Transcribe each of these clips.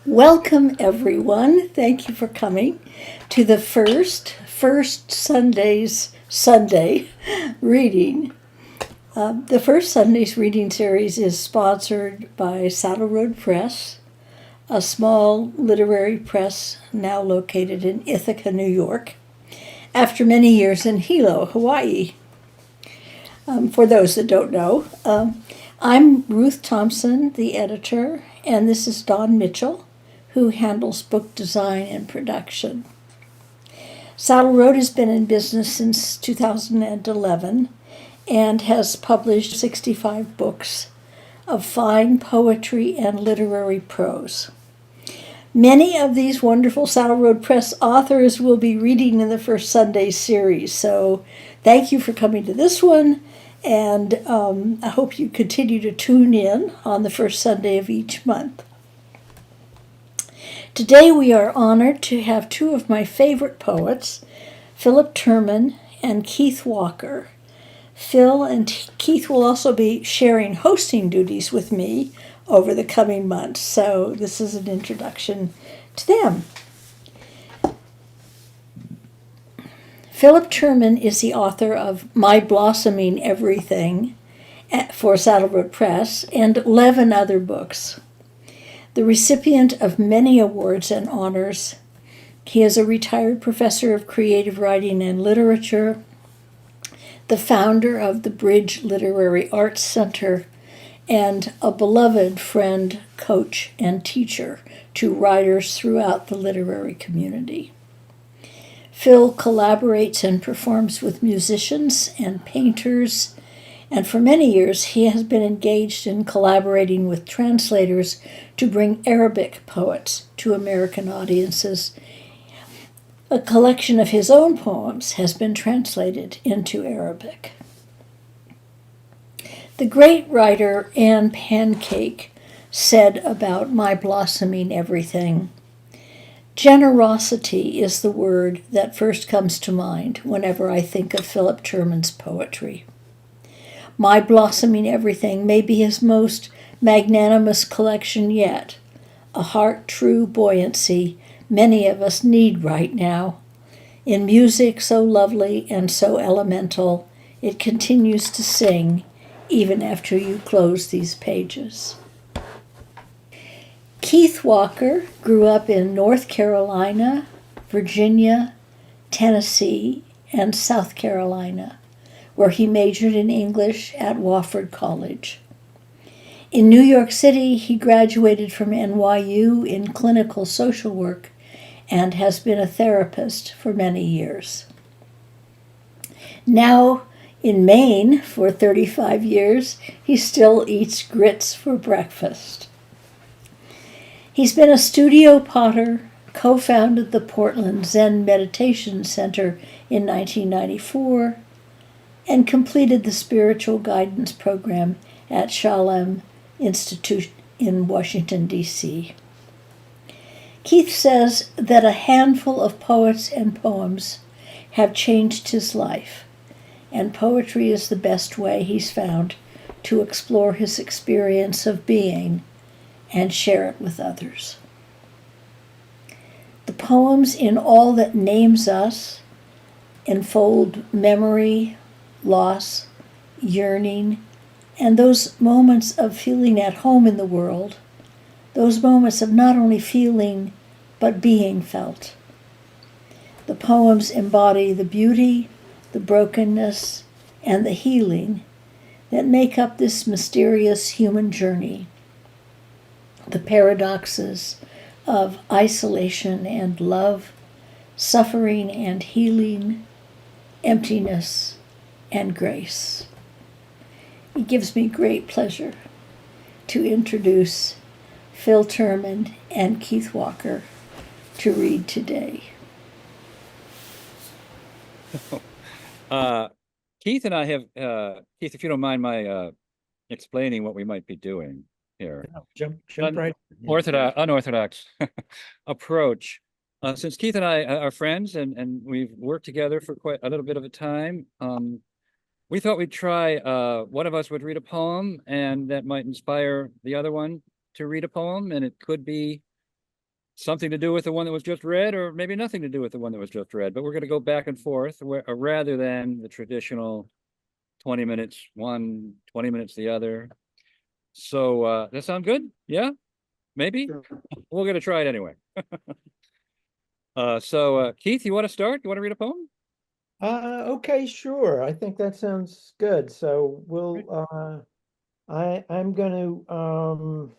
Welcome, everyone. Thank you for coming to the first Sunday reading. The first Sunday's reading series is sponsored by Saddle Road Press, a small literary press now located in Ithaca, New York, after many years in Hilo, Hawaii. For those that don't know, I'm Ruth Thompson, the editor, and this is Don Mitchell, who handles book design and production. Saddle Road has been in business since 2011 and has published 65 books of fine poetry and literary prose. Many of these wonderful Saddle Road Press authors will be reading in the first Sunday series, so thank you for coming to this one, and I hope you continue to tune in on the first Sunday of each month. Today we are honored to have two of my favorite poets, Philip Terman and Keith Walker. Phil and Keith will also be sharing hosting duties with me over the coming months, so this is an introduction to them. Philip Terman is the author of My Blossoming Everything for Saddle Road Press and 11 other books. The recipient of many awards and honors, he is a retired professor of creative writing and literature, the founder of the Bridge Literary Arts Center, and a beloved friend, coach, and teacher to writers throughout the literary community. Phil collaborates and performs with musicians and painters, and for many years he has been engaged in collaborating with translators to bring Arabic poets to American audiences. A collection of his own poems has been translated into Arabic. The great writer Anne Pancake said about My Blossoming Everything, "Generosity is the word that first comes to mind whenever I think of Philip Terman's poetry. My Blossoming Everything may be his most magnanimous collection yet, a heart-true buoyancy many of us need right now. In music so lovely and so elemental, it continues to sing even after you close these pages." Keith Walker grew up in North Carolina, Virginia, Tennessee, and South Carolina, where he majored in English at Wofford College. In New York City, he graduated from NYU in clinical social work and has been a therapist for many years. Now in Maine for 35 years, he still eats grits for breakfast. He's been a studio potter, co-founded the Portland Zen Meditation Center in 1994, and completed the spiritual guidance program at Shalom Institute in Washington, D.C. Keith says that a handful of poets and poems have changed his life, and poetry is the best way he's found to explore his experience of being and share it with others. The poems in All That Names Us enfold memory, loss, yearning, and those moments of feeling at home in the world, those moments of not only feeling but being felt. The poems embody the beauty, the brokenness, and the healing that make up this mysterious human journey, the paradoxes of isolation and love, suffering and healing, emptiness and grace. It gives me great pleasure to introduce Phil Terman and Keith Walker to read today. Keith and I have, Keith, if you don't mind my explaining what we might be doing here. Jump right. Unorthodox approach. Since Keith and I are friends and we've worked together for quite a little bit of a time, we thought we'd try, one of us would read a poem and that might inspire the other one to read a poem, and it could be something to do with the one that was just read, or maybe nothing to do with the one that was just read. But we're going to go back and forth rather than the traditional 20 minutes one, 20 minutes the other. So that sound good? Yeah, maybe. Sure. We're going to try it anyway. Keith, you want to start? You want to read a poem? Okay, sure. I think that sounds good. So Right. I'm going to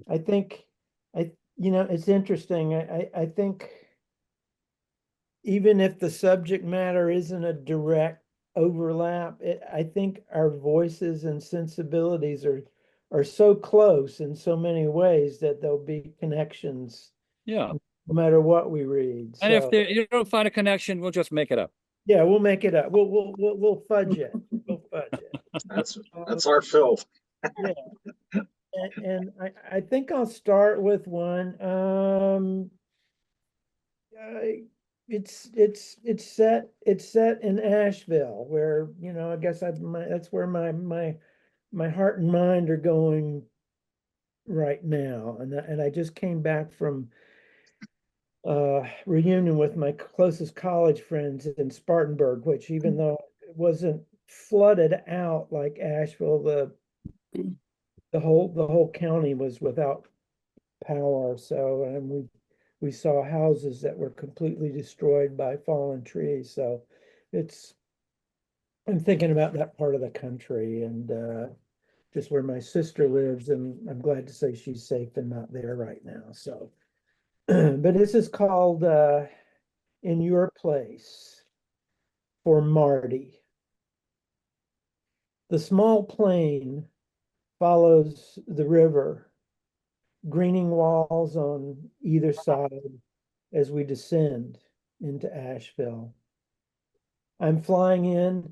I think it's interesting. I think even if the subject matter isn't a direct overlap, I think our voices and sensibilities are so close in so many ways that there'll be connections Yeah. no matter what we read. And if So you don't find a connection, we'll just make it up. yeah, we'll make it up. We'll fudge it. We'll fudge it. That's Uh, that's our Phil. yeah, and I think I'll start with one. Uh, it's set in Asheville, where I guess that's where my heart and mind are going right now, and I just came back from reunion with my closest college friends in Spartanburg, which even though it wasn't flooded out like Asheville, the whole county was without power. So, and we saw houses that were completely destroyed by fallen trees. So it's I'm thinking about that part of the country and just where my sister lives, and I'm glad to say she's safe and not there right now. So, but this is called In Your Place for Marty. The small plain follows the river, greening walls on either side as we descend into Asheville. I'm flying in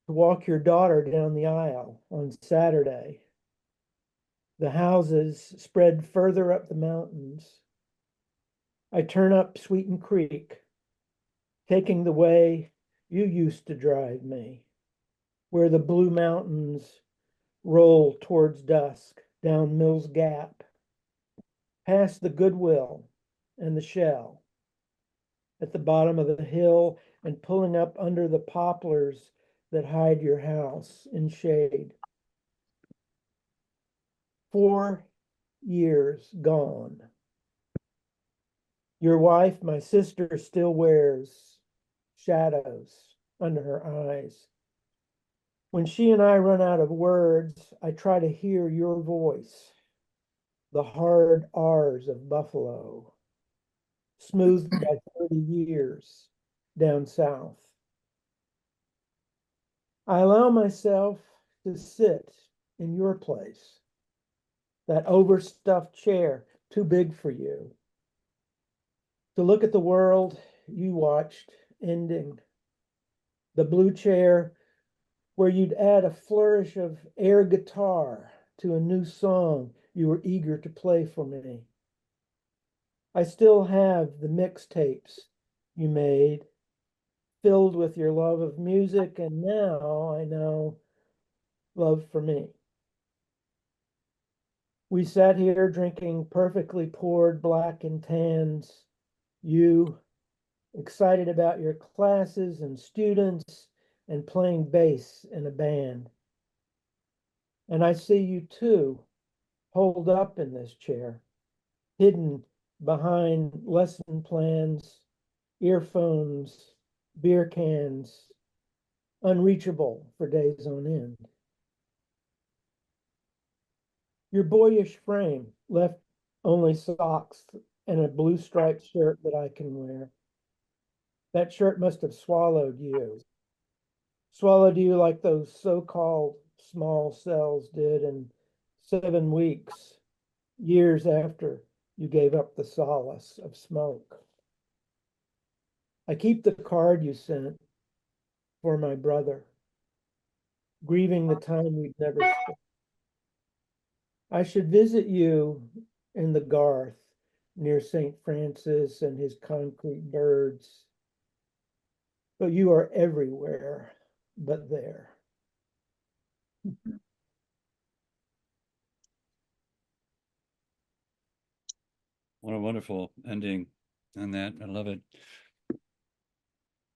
to walk your daughter down the aisle on Saturday. The houses spread further up the mountains. I turn up Sweeten Creek, taking the way you used to drive me, where the blue mountains roll towards dusk down Mills Gap, past the Goodwill and the Shell, at the bottom of the hill and pulling up under the poplars that hide your house in shade. 4 years gone. Your wife, my sister, still wears shadows under her eyes. When she and I run out of words, I try to hear your voice, the hard R's of Buffalo, smoothed by 30 years down south. I allow myself to sit in your place, that overstuffed chair too big for you, to look at the world you watched ending, the blue chair where you'd add a flourish of air guitar to a new song you were eager to play for me. I still have the mixtapes you made, filled with your love of music, and now I know love for me. We sat here drinking perfectly poured black and tans, you excited about your classes and students and playing bass in a band. And I see you too, holed up in this chair, hidden behind lesson plans, earphones, beer cans, unreachable for days on end. Your boyish frame left only socks and a blue striped shirt that I can wear. That shirt must have swallowed you like those so-called small cells did in 7 weeks, years after you gave up the solace of smoke. I keep the card you sent for my brother, grieving the time we'd never spent. I should visit you in the Garth near St. Francis and his concrete birds, but you are everywhere but there. What a wonderful ending on that. I love it.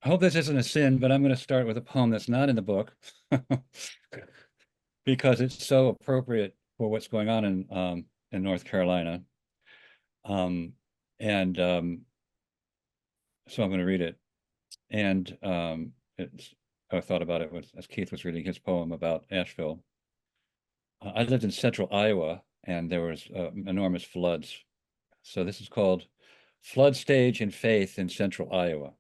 I hope this isn't a sin, but I'm going to start with a poem that's not in the book because it's so appropriate for what's going on in North Carolina. Um, and so I'm going to read it. And I thought about it as Keith was reading his poem about Asheville. I lived in central Iowa, and there was enormous floods. So this is called Flood Stage in Faith in Central Iowa.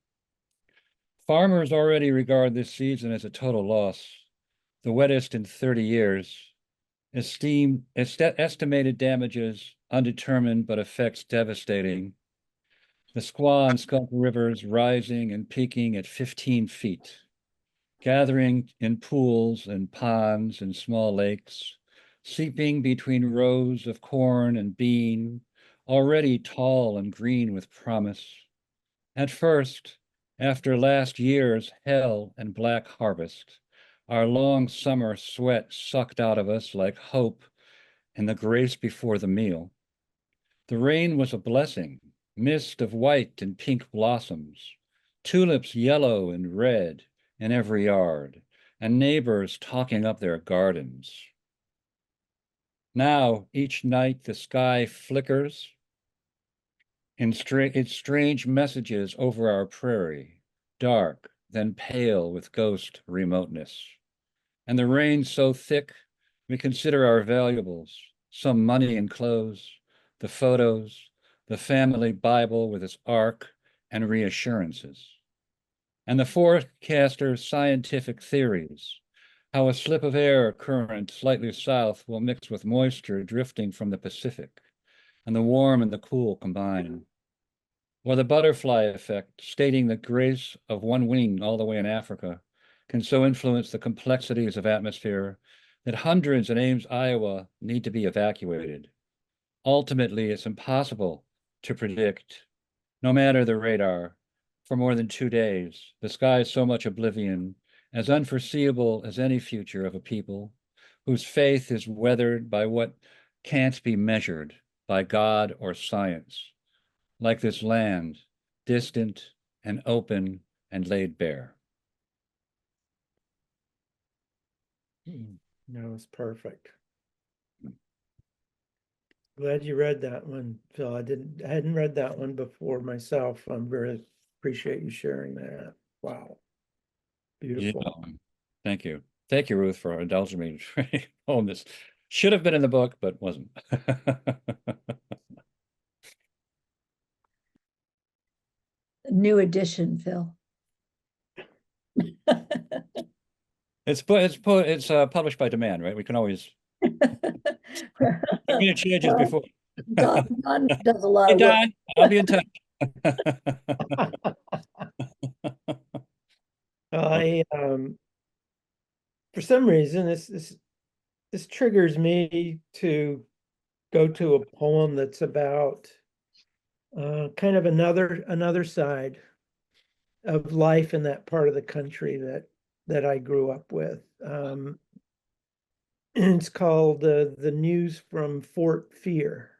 Farmers already regard this season as a total loss, the wettest in 30 years. Estimated damages undetermined, but effects devastating. The Squaw and Skunk rivers rising and peaking at 15 feet, gathering in pools and ponds and small lakes, seeping between rows of corn and bean, already tall and green with promise. At first, after last year's hell and black harvest, our long summer sweat sucked out of us like hope and the grace before the meal. The rain was a blessing, mist of white and pink blossoms, tulips yellow and red in every yard, and neighbors talking up their gardens. Now, each night the sky flickers in its strange messages over our prairie, dark, then pale with ghost remoteness. And the rain so thick, we consider our valuables, some money and clothes, the photos, the family Bible with its ark and reassurances, and the forecaster's scientific theories, how a slip of air current slightly south will mix with moisture drifting from the Pacific, and the warm and the cool combine. Or the butterfly effect, stating the grace of one wing all the way in Africa, can so influence the complexities of atmosphere that hundreds in Ames, Iowa need to be evacuated. Ultimately, it's impossible to predict, no matter the radar, for more than 2 days. The sky is so much oblivion, as unforeseeable as any future of a people whose faith is weathered by what can't be measured by God or science, like this land, distant and open and laid bare. No, it's perfect. Glad you read that one, Phil. I hadn't read that one before myself. I'm very appreciate you sharing that. Wow. Beautiful. Yeah. Thank you. Thank you, Ruth, for indulging me in a poem this should have been in the book, but wasn't. New edition, Phil. It's published by demand, right? We can always. I mean, it changes before. Don does a lot Hey, of work. Don, I'll be in touch. I for some reason this triggers me to go to a poem that's about kind of another side of life in that part of the country that I grew up with. And it's called The News from Fort Fear.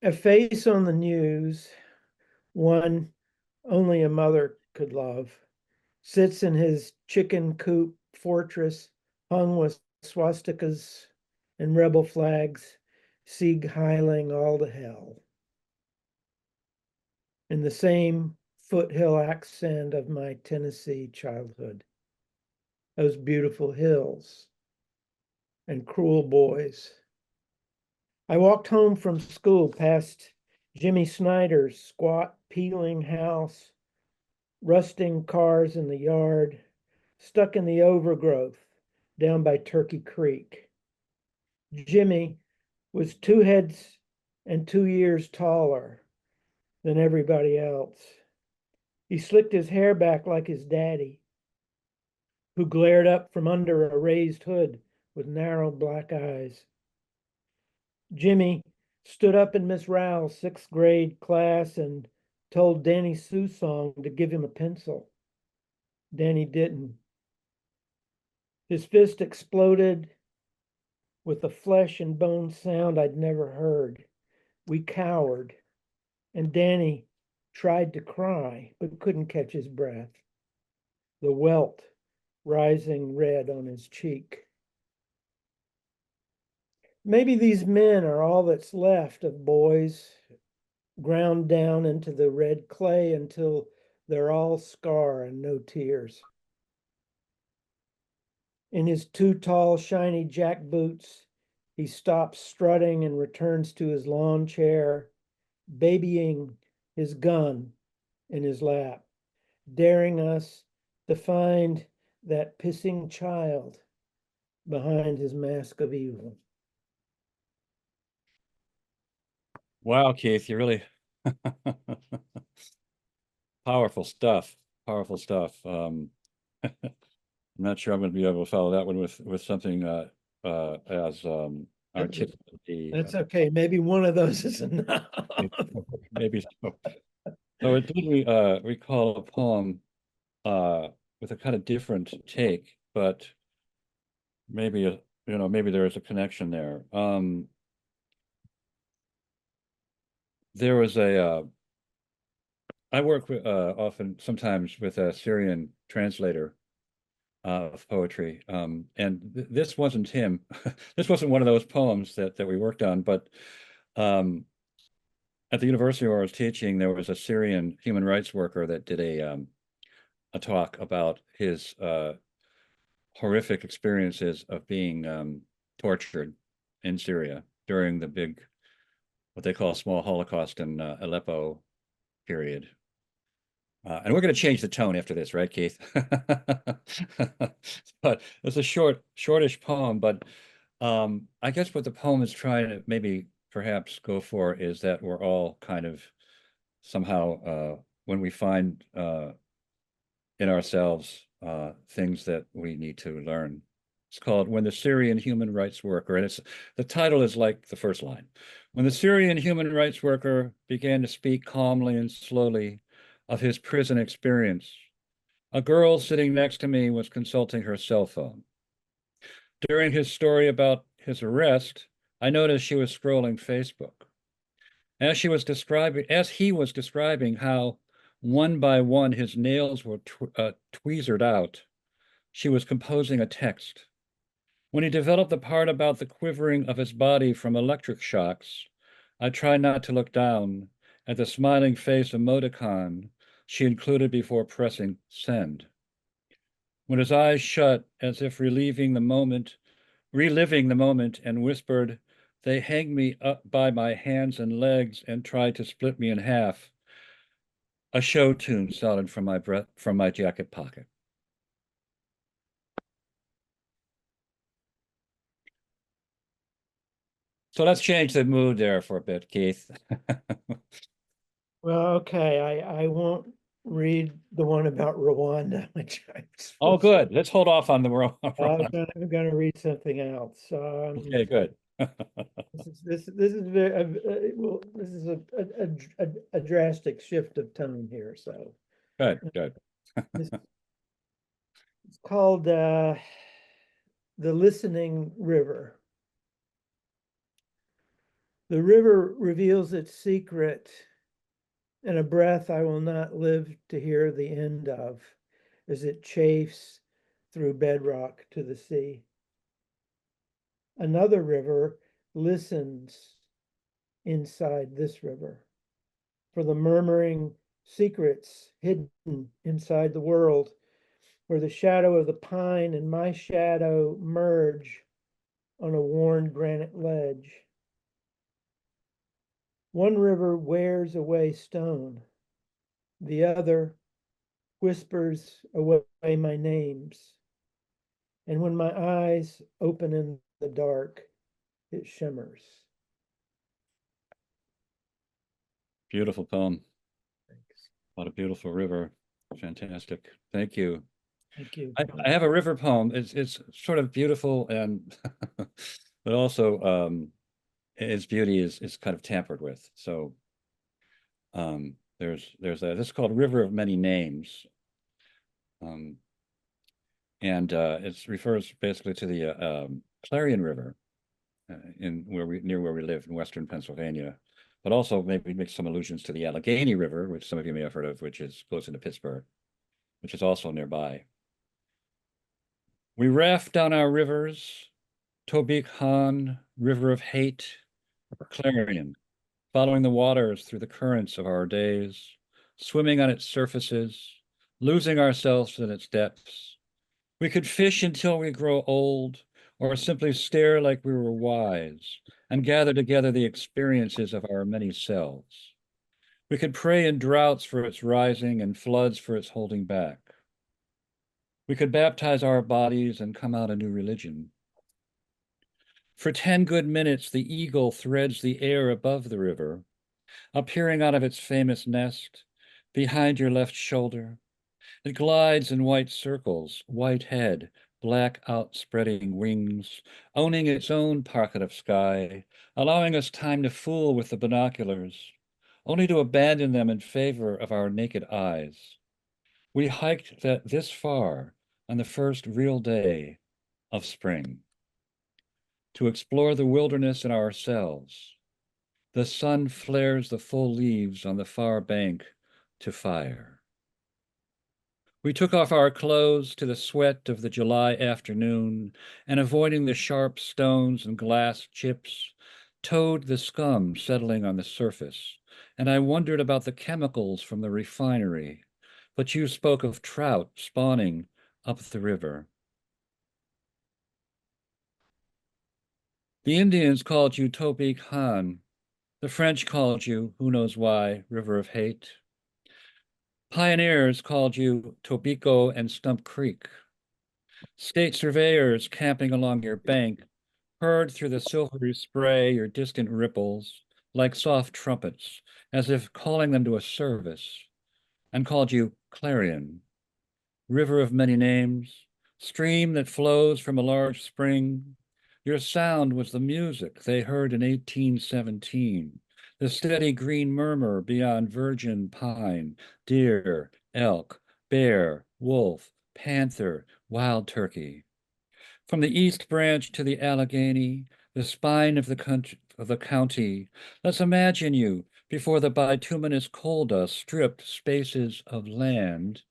A face on the news, one only a mother could love, sits in his chicken coop fortress hung with swastikas and rebel flags, sieg heiling all to hell. In the same foothill accent of my Tennessee childhood. Those beautiful hills and cruel boys. I walked home from school past Jimmy Snyder's squat, peeling house, rusting cars in the yard, stuck in the overgrowth down by Turkey Creek. Jimmy was 2 heads and 2 years taller than everybody else. He slicked his hair back like his daddy, who glared up from under a raised hood with narrow black eyes. Jimmy stood up in Miss Rao's sixth grade class and told Danny Susong to give him a pencil. Danny didn't. His fist exploded with a flesh and bone sound I'd never heard. We cowered, and Danny tried to cry, but couldn't catch his breath, the welt rising red on his cheek. Maybe these men are all that's left of boys, ground down into the red clay until they're all scar and no tears. In his two tall, shiny jack boots, he stops strutting and returns to his lawn chair, babying his gun in his lap, daring us to find that pissing child behind his mask of evil. Wow, Keith, you really powerful stuff. Powerful stuff. I'm not sure I'm going to be able to follow that one with something as articulate. That's okay. Maybe one of those is enough. Maybe so. So it did recall a poem with a kind of different take, but maybe maybe there is a connection there. There was I work with often sometimes with a Syrian translator of poetry, and this wasn't him. This wasn't one of those poems that we worked on, but um, at the university where I was teaching, there was a Syrian human rights worker that did a talk about his horrific experiences of being tortured in Syria during the big, what they call small Holocaust in Aleppo period. And we're going to change the tone after this, right, Keith? But it's a shortish poem, but I guess what the poem is trying to maybe perhaps go for is that we're all kind of somehow, when we find in ourselves things that we need to learn. It's called When the Syrian Human Rights Worker, and the title is like the first line. When the Syrian human rights worker began to speak calmly and slowly of his prison experience, a girl sitting next to me was consulting her cell phone. During his story about his arrest, I noticed she was scrolling Facebook. As he was describing how one by one his nails were tweezered out, she was composing a text. When he developed the part about the quivering of his body from electric shocks, I tried not to look down at the smiling face emoticon she included before pressing send. When his eyes shut as if reliving the moment, and whispered, "They hang me up by my hands and legs and try to split me in half," a show tune sounded from my jacket pocket. So let's change the mood there for a bit, Keith. Well, okay, I won't read the one about Rwanda, which I'm Oh, supposed good. Let's hold off on the world. I'm gonna read something else. Okay, good. This is very well, this is a drastic shift of tone here. So Good, good. this it's called the Listening River. The river reveals its secret, and a breath I will not live to hear the end of, as it chafes through bedrock to the sea. Another river listens inside this river for the murmuring secrets hidden inside the world, where the shadow of the pine and my shadow merge on a worn granite ledge. One river wears away stone, the other whispers away my names. And when my eyes open in the dark, it shimmers. Beautiful poem. Thanks. What a beautiful river. Fantastic. Thank you. Thank you. I have a river poem. It's sort of beautiful and but also its beauty is kind of tampered with. So there's this is called River of Many Names. Um, and it refers basically to the Clarion River near where we live in Western Pennsylvania. but also maybe make some allusions to the Allegheny River, which some of you may have heard of, which goes into Pittsburgh, which is also nearby. We raft down our rivers, Tobik Han, River of Hate, Clarion, following the waters through the currents of our days, swimming on its surfaces, losing ourselves in its depths. We could fish until we grow old, or simply stare like we were wise, and gather together the experiences of our many selves. We could pray in droughts for its rising and floods for its holding back. We could baptize our bodies and come out a new religion. For 10 good minutes, the eagle threads the air above the river, appearing out of its famous nest, behind your left shoulder. It glides in white circles, white head, black outspreading wings, owning its own pocket of sky, allowing us time to fool with the binoculars, only to abandon them in favor of our naked eyes. We hiked this far on the first real day of spring to explore the wilderness in ourselves. The sun flares the full leaves on the far bank to fire. We took off our clothes to the sweat of the July afternoon, and avoiding the sharp stones and glass chips, towed the scum settling on the surface, and I wondered about the chemicals from the refinery, but you spoke of trout spawning up the river. The Indians called you Tobik Han. The French called you, who knows why, River of Hate. Pioneers called you Tobico and Stump Creek. State surveyors camping along your bank heard through the silvery spray your distant ripples like soft trumpets, as if calling them to a service, and called you Clarion, river of many names, stream that flows from a large spring. Your sound was the music they heard in 1817, the steady green murmur beyond virgin pine, deer, elk, bear, wolf, panther, wild turkey. From the East Branch to the Allegheny, the spine of the county, let's imagine you before the bituminous coal dust stripped spaces of land,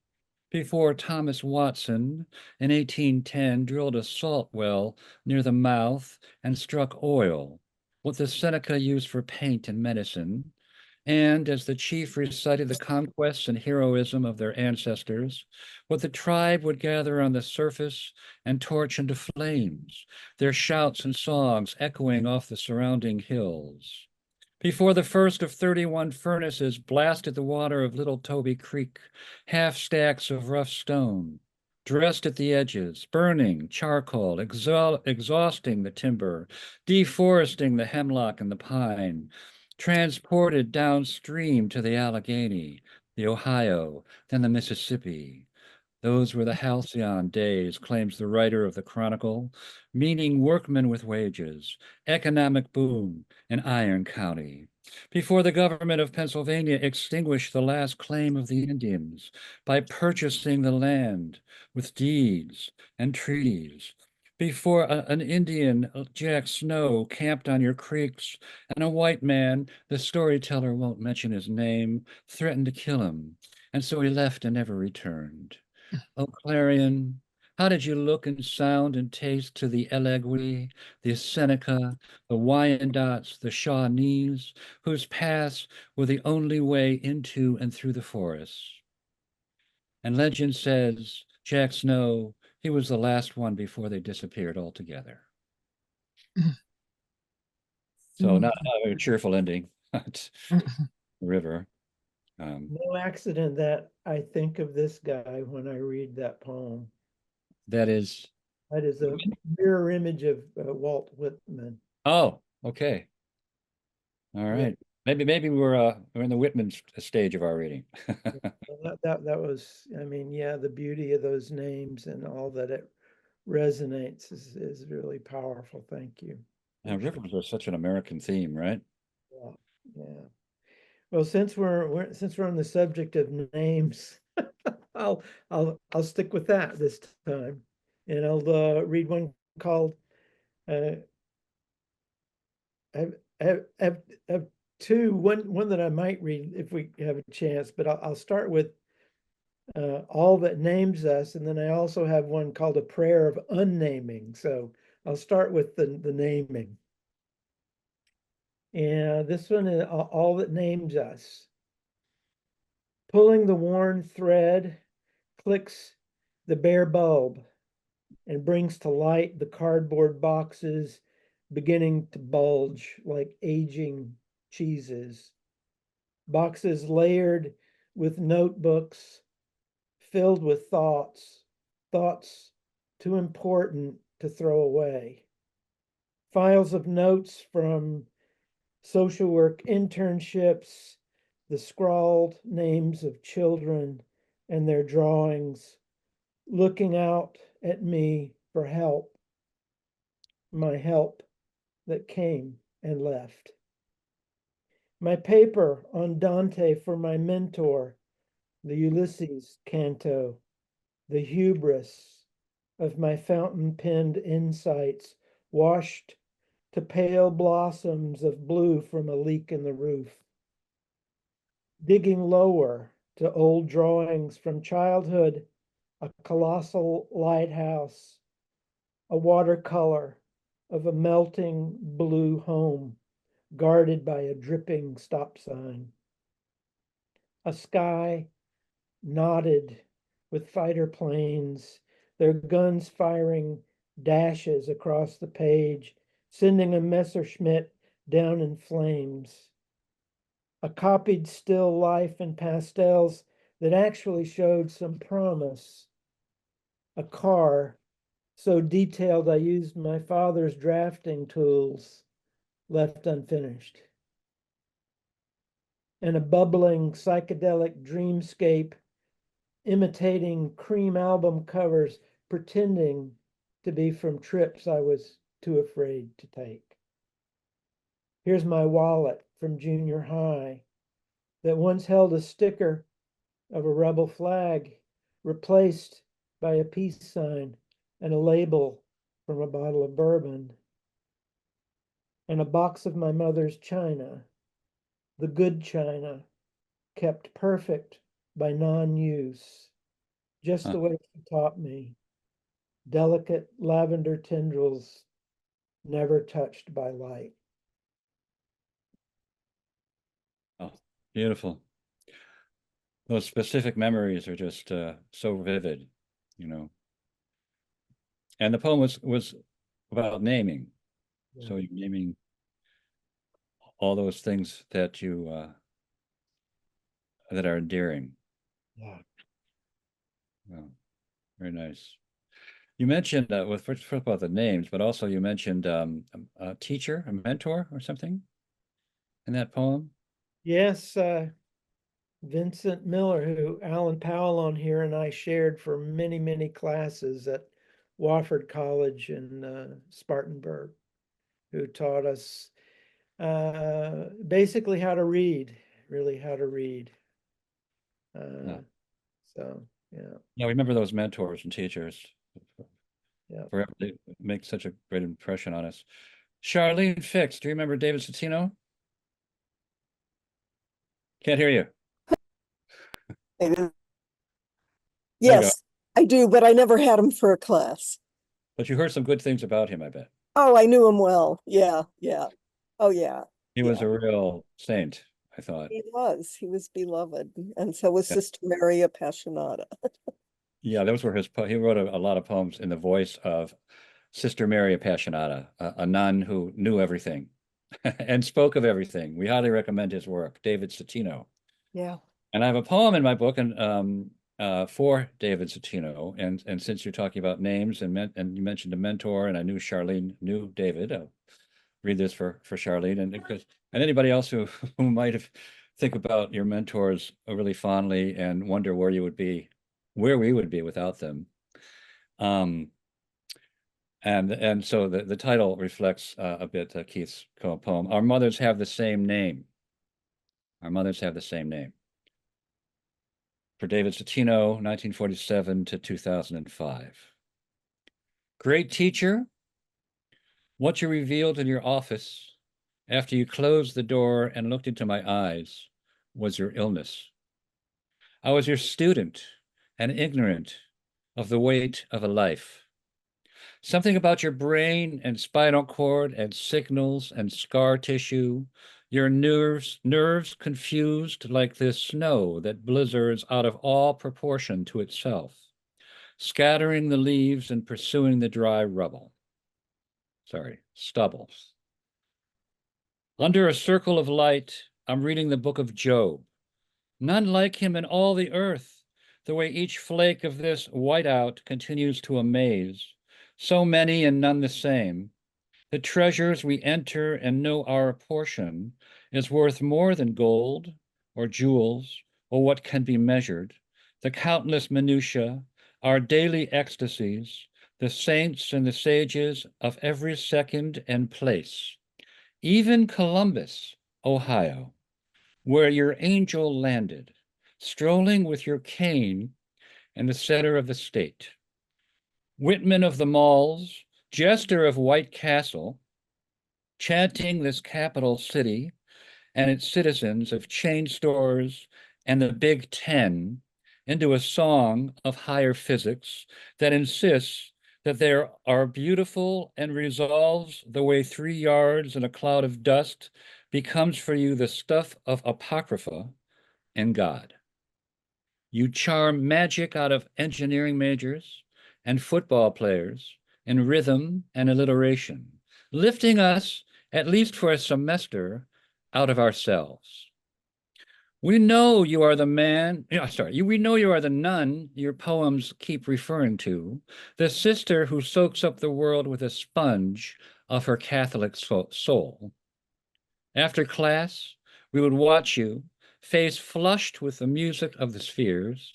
before Thomas Watson in 1810 drilled a salt well near the mouth and struck oil, what the Seneca used for paint and medicine, and as the chief recited the conquests and heroism of their ancestors, what the tribe would gather on the surface and torch into flames, their shouts and songs echoing off the surrounding hills. Before the first of 31 furnaces blasted the water of Little Toby Creek, half stacks of rough stone, dressed at the edges, burning charcoal, exhausting the timber, deforesting the hemlock and the pine, transported downstream to the Allegheny, the Ohio, then the Mississippi. Those were the halcyon days, claims the writer of the Chronicle, meaning workmen with wages, economic boom in Iron County. Before the government of Pennsylvania extinguished the last claim of the Indians by purchasing the land with deeds and treaties. Before an Indian, Jack Snow, camped on your creeks, and a white man, the storyteller won't mention his name, threatened to kill him, and so he left and never returned. Oh, Clarion, how did you look and sound and taste to the Elegui, the Seneca, the Wyandots, the Shawnees, whose paths were the only way into and through the forests? And legend says Jack Snow, he was the last one before they disappeared altogether. So not a very cheerful ending. River. No accident that I think of this guy when I read that poem. That is, That is a mirror image of Walt Whitman. oh, okay. All Yeah, right. Maybe we're in the Whitman stage of our reading. that was, I mean, yeah, the beauty of those names and all that it resonates is really powerful. Thank you. Now, rivers are such an American theme, right? Yeah, yeah. Well, since we're on the subject of names, I'll stick with that this time, and I'll read one called uh, have, have, have, have two, one that I might read if we have a chance, but I'll start with All That Names Us, and then I also have one called A Prayer of Unnaming. So I'll start with the naming. And this one is All That Names Us. Pulling the worn thread clicks the bare bulb and brings to light the cardboard boxes beginning to bulge like aging cheeses. Boxes layered with notebooks filled with thoughts, thoughts too important to throw away. Files of notes from social work internships, the scrawled names of children and their drawings, looking out at me for help, my help that came and left. My paper on Dante for my mentor, the Ulysses canto, the hubris of my fountain penned insights washed to pale blossoms of blue from a leak in the roof. Digging lower to old drawings from childhood, a colossal lighthouse, a watercolor of a melting blue home guarded by a dripping stop sign. A sky knotted with fighter planes, their guns firing dashes across the page, sending a Messerschmitt down in flames. A copied still life in pastels that actually showed some promise. A car so detailed I used my father's drafting tools, left unfinished. And a bubbling psychedelic dreamscape imitating cream album covers, pretending to be from trips I was too afraid to take. Here's my wallet from junior high that once held a sticker of a rebel flag, replaced by a peace sign and a label from a bottle of bourbon, and a box of my mother's china, the good china, kept perfect by non-use, just the way she taught me. Delicate lavender tendrils never touched by light. Oh, beautiful. Those specific memories are just so vivid, you know. And the poem was about naming. Yeah. So you're naming all those things that you that are endearing. Yeah. Well, very nice. You mentioned with first about the names, but also you mentioned a teacher, a mentor, or something in that poem. Yes, Vincent Miller, who Alan Powell on here and I shared for many, many classes at Wofford College in Spartanburg, who taught us basically how to read, really how to read. Yeah. So, yeah, Yeah, we remember those mentors and teachers yeah. forever. They make such a great impression on us. Charlene Fix, do you remember David Citino? Can't hear you. There you go. Yes, I do, but I never had him for a class. But you heard some good things about him, I bet. Oh, I knew him well. Yeah, yeah. Oh, yeah, He was yeah. a real saint, I thought. He was. He was beloved. And so was Yeah, Sister Mary Appassionata. yeah, those were his he wrote a lot of poems in the voice of Sister Mary Appassionata, a nun who knew everything and spoke of everything. We highly recommend his work, David Citino. Yeah. And I have a poem in my book and for David Citino. And since you're talking about names and you mentioned a mentor, and I knew Charlene knew David, I'll read this for Charlene and anybody else who might have think about your mentors really fondly and wonder where where we would be without them. And so the title reflects a bit Keith's poem. Our mothers have the same name. Our mothers have the same name. For David Citino, 1947 to 2005. Great teacher, what you revealed in your office after you closed the door and looked into my eyes was your illness. I was your student and ignorant of the weight of a life. Something about your brain and spinal cord and signals and scar tissue, your nerves confused like this snow that blizzards out of all proportion to itself, scattering the leaves and pursuing the dry stubble. Under a circle of light, I'm reading the book of Job. None like him in all the earth, the way each flake of this whiteout continues to amaze. So many and none the same. The treasures we enter and know our portion is worth more than gold or jewels or what can be measured. The countless minutiae, our daily ecstasies, the saints and the sages of every second and place. Even Columbus, Ohio, where your angel landed, strolling with your cane in the center of the state. Whitman of the Malls, jester of White Castle, chanting this capital city and its citizens of chain stores and the Big Ten into a song of higher physics that insists that they are beautiful and resolves the way 3 yards in a cloud of dust becomes for you the stuff of apocrypha and God. You charm magic out of engineering majors and football players in rhythm and alliteration, lifting us, at least for a semester, out of ourselves. We know you are the man, we know you are the nun your poems keep referring to, the sister who soaks up the world with a sponge of her Catholic soul. After class, we would watch you, face flushed with the music of the spheres,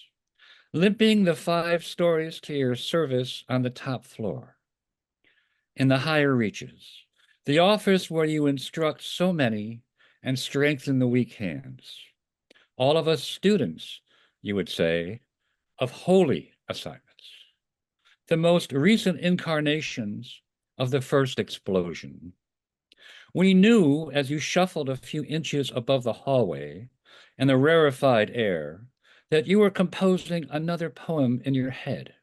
limping the 5 stories to your service on the top floor. In the higher reaches, the office where you instruct so many and strengthen the weak hands. All of us students, you would say, of holy assignments, the most recent incarnations of the first explosion. We knew as you shuffled a few inches above the hallway in the rarefied air that you were composing another poem in your head.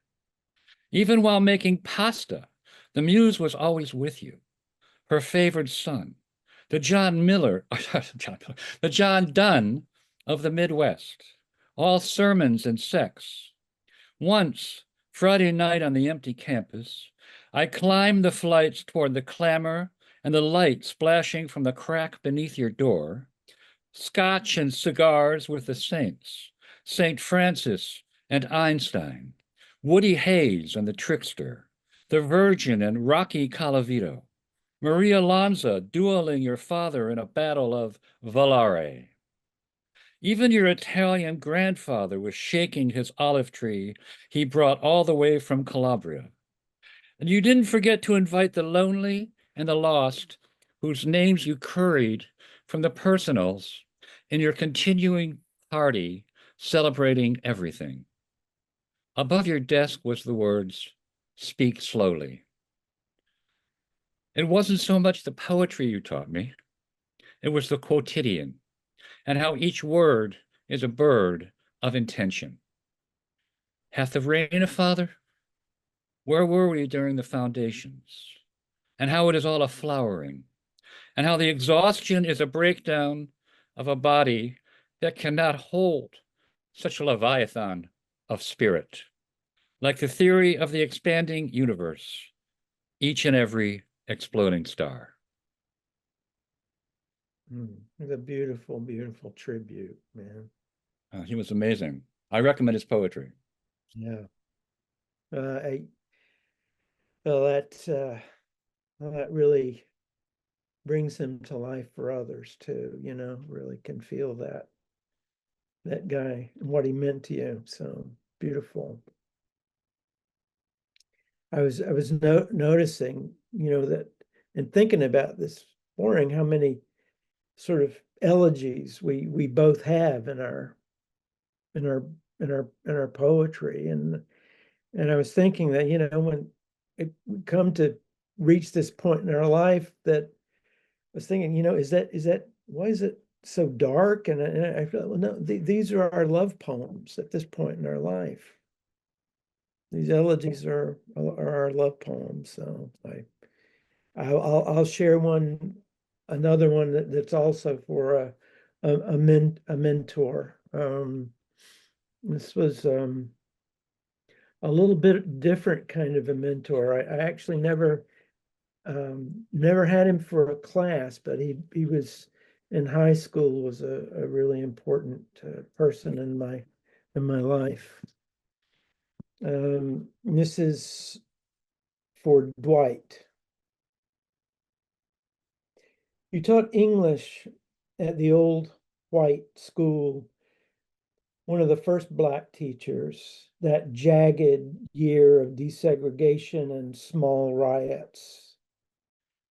Even while making pasta, the muse was always with you, her favored son, the the John Donne of the Midwest, all sermons and sex. Once, Friday night on the empty campus, I climbed the flights toward the clamor and the light splashing from the crack beneath your door, scotch and cigars with the saints, St. Francis and Einstein, Woody Hayes and the Trickster, the Virgin and Rocky Colavito, Maria Lanza dueling your father in a battle of Volare. Even your Italian grandfather was shaking his olive tree he brought all the way from Calabria. And you didn't forget to invite the lonely and the lost, whose names you curried from the personals in your continuing party celebrating everything. Above your desk was the words, "Speak slowly." It wasn't so much the poetry you taught me, it was the quotidian, and how each word is a bird of intention. Hath the rain a father? Where were we during the foundations? And how it is all a flowering, and how the exhaustion is a breakdown of a body that cannot hold such a leviathan of spirit, like the theory of the expanding universe, each and every exploding star. It's a beautiful, beautiful tribute, man. He was amazing. I recommend his poetry. Yeah. Well, that really brings him to life for others too, really can feel that guy and what he meant to you. So beautiful. I was noticing, that and thinking about this morning, how many sort of elegies we both have in our poetry. And I was thinking that, when it would come to reach this point in our life that was thinking, why is it so dark? And I felt, well, no, these are our love poems at this point in our life. These elegies are our love poems. So I'll share another one that's also for a mentor. This was a little bit different kind of a mentor. I actually never had him for a class, but he was in high school, was a really important person in my life. This is for Dwight. You taught English at the old white school, one of the first Black teachers, that jagged year of desegregation and small riots.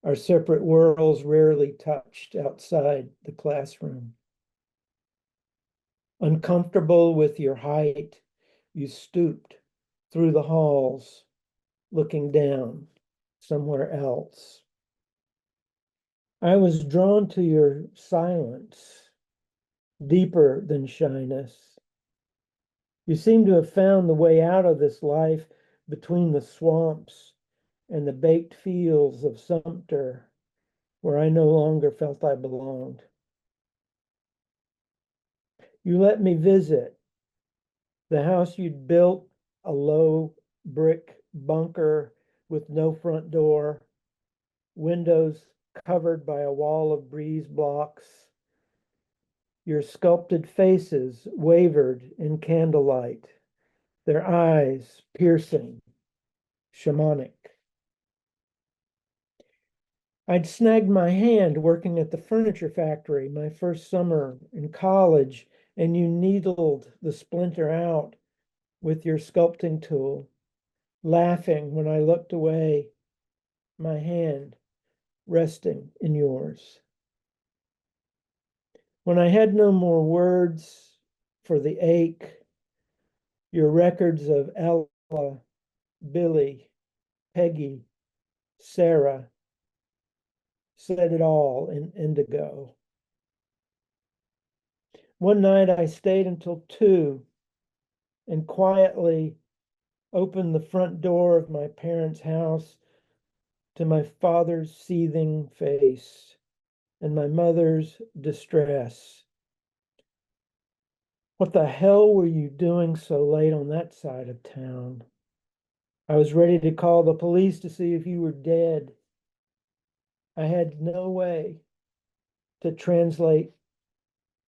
Our separate worlds rarely touched outside the classroom. Uncomfortable with your height, you stooped through the halls, looking down somewhere else. I was drawn to your silence, deeper than shyness. You seem to have found the way out of this life between the swamps and the baked fields of Sumter, where I no longer felt I belonged. You let me visit the house you'd built, a low brick bunker with no front door, windows covered by a wall of breeze blocks. Your sculpted faces wavered in candlelight, their eyes piercing, shamanic. I'd snagged my hand working at the furniture factory my first summer in college, and you needled the splinter out with your sculpting tool, laughing when I looked away, my hand resting in yours. When I had no more words for the ache, your records of Ella, Billy, Peggy, Sarah said it all in indigo. One night I stayed until 2 and quietly opened the front door of my parents' house to my father's seething face and my mother's distress. What the hell were you doing so late on that side of town? I was ready to call the police to see if you were dead. I had no way to translate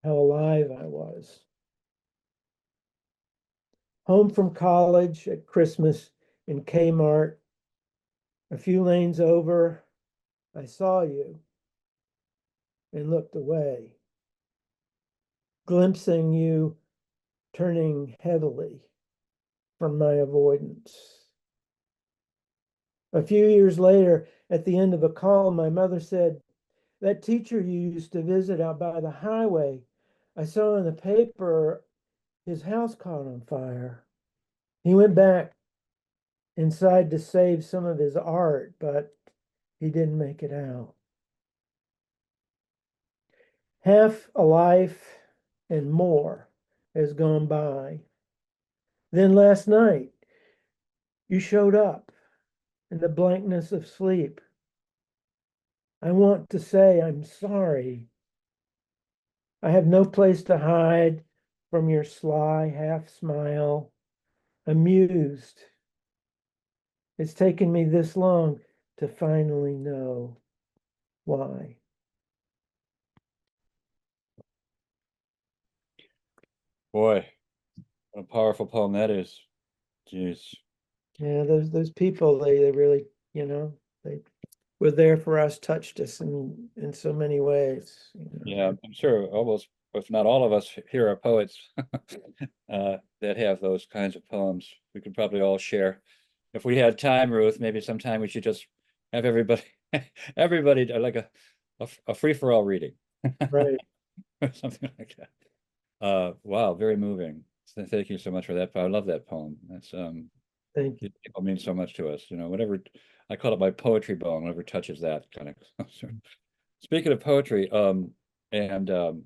how alive I was. Home from college at Christmas in Kmart, a few lanes over, I saw you and looked away, glimpsing you turning heavily from my avoidance. A few years later, at the end of a call, my mother said, "That teacher you used to visit out by the highway, I saw in the paper his house caught on fire. He went back inside to save some of his art, but he didn't make it out." Half a life and more has gone by. Then last night, you showed up in the blankness of sleep. I want to say I'm sorry. I have no place to hide from your sly half smile, amused. It's taken me this long to finally know why. Boy, what a powerful poem that is. Jeez. Yeah, those people, they really, they were there for us, touched us in so many ways. Yeah, I'm sure almost, if not all of us here are poets that have those kinds of poems. We could probably all share. If we had time, Ruth, maybe sometime we should just have everybody, everybody like a free-for-all reading. Right. Or something like that. Wow, very moving. So thank you so much for that. I love that poem. That's Thank you. people mean so much to us. Whatever I call it my poetry bone, whatever touches that kind of Speaking of poetry, and well,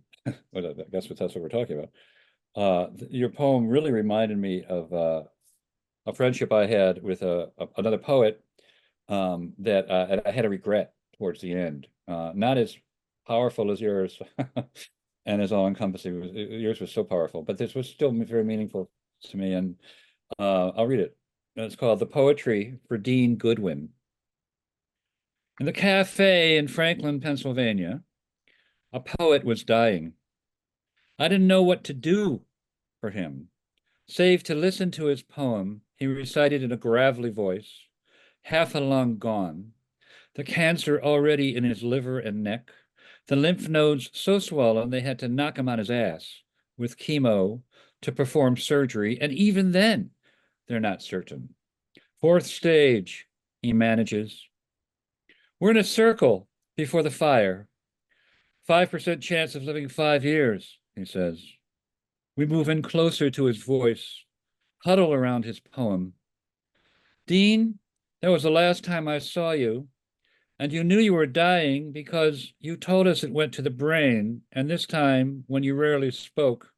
I guess that's what we're talking about. Your poem really reminded me of a friendship I had with another poet that and I had a regret towards the end. Not as powerful as yours and as all-encompassing. Yours was so powerful, but this was still very meaningful to me. And I'll read it. It's called The Poetry for Dean Goodwin. In the cafe in Franklin, Pennsylvania, a poet was dying. I didn't know what to do for him, save to listen to his poem. He recited in a gravelly voice, half a lung gone, the cancer already in his liver and neck, the lymph nodes so swollen they had to knock him on his ass with chemo to perform surgery, and even then, they're not certain. Fourth stage, he manages. We're in a circle before the fire. 5% chance of living 5 years, he says. We move in closer to his voice, huddle around his poem. Dean, that was the last time I saw you, and you knew you were dying because you told us it went to the brain, and this time, when you rarely spoke,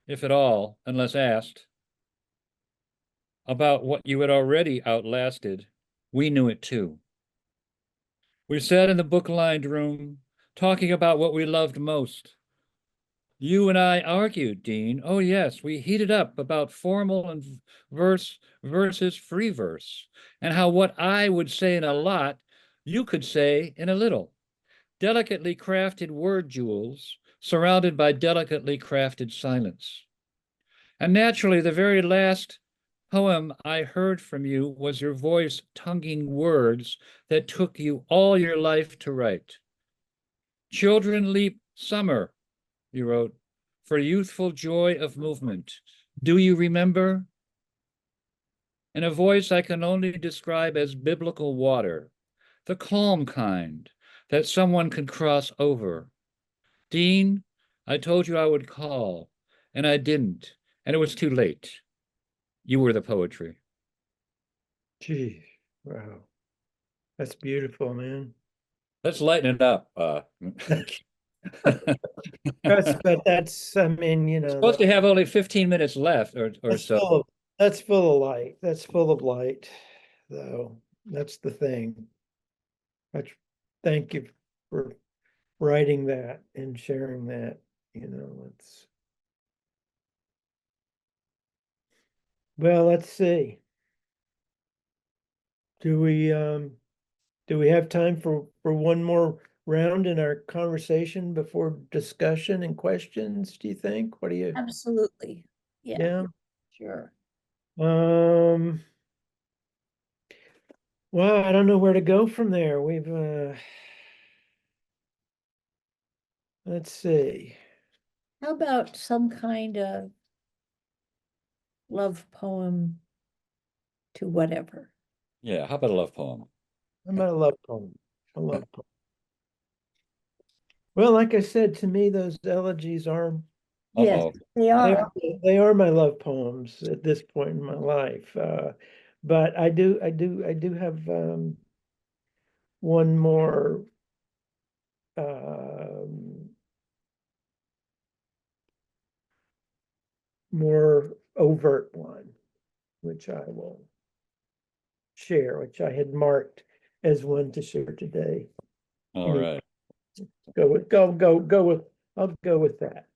if at all, unless asked, about what you had already outlasted, we knew it too. We sat in the book-lined room, talking about what we loved most. You and I argued, Dean. Oh, yes, we heated up about formal and verse versus free verse, and how what I would say in a lot, you could say in a little. Delicately crafted word jewels surrounded by delicately crafted silence. And naturally, the very last poem I heard from you was your voice tonguing words that took you all your life to write. Children leap summer, you wrote, for youthful joy of movement. Do you remember? In a voice I can only describe as biblical water, the calm kind that someone can cross over. Dean, I told you I would call, and I didn't, and it was too late. You were the poetry. Gee, wow. That's beautiful, man. Let's lighten it up. But that's, I mean, Supposed to have only 15 minutes left or that's so. full of, that's full of light. That's full of light, though. That's the thing. That's, thank you for writing that and sharing that. It's well, let's see. Do we do we have time for one more round in our conversation before discussion and questions, do you think? What do you? Absolutely. Yeah, Yeah. sure. Um, well, I don't know where to go from there. Let's see. How about some kind of love poem to whatever? Yeah, how about a love poem? I'm a love poem. A love poem. Well, like I said, to me, those elegies are Yes, Uh-oh. they they are. are they are my love poems at this point in my life. But I do have one more um, more overt one, which I will share, which I had marked as one to share today. All Anyway, right. go with I'll go with that.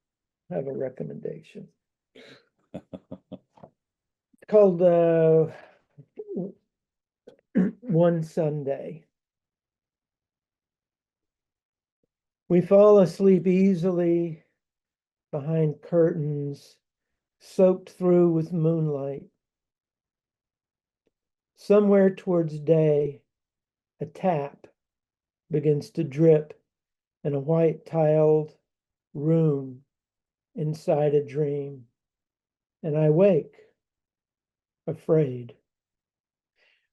Have a recommendation. Called One Sunday. We fall asleep easily behind curtains soaked through with moonlight. Somewhere towards day, a tap begins to drip in a white tiled room inside a dream, and I wake, afraid.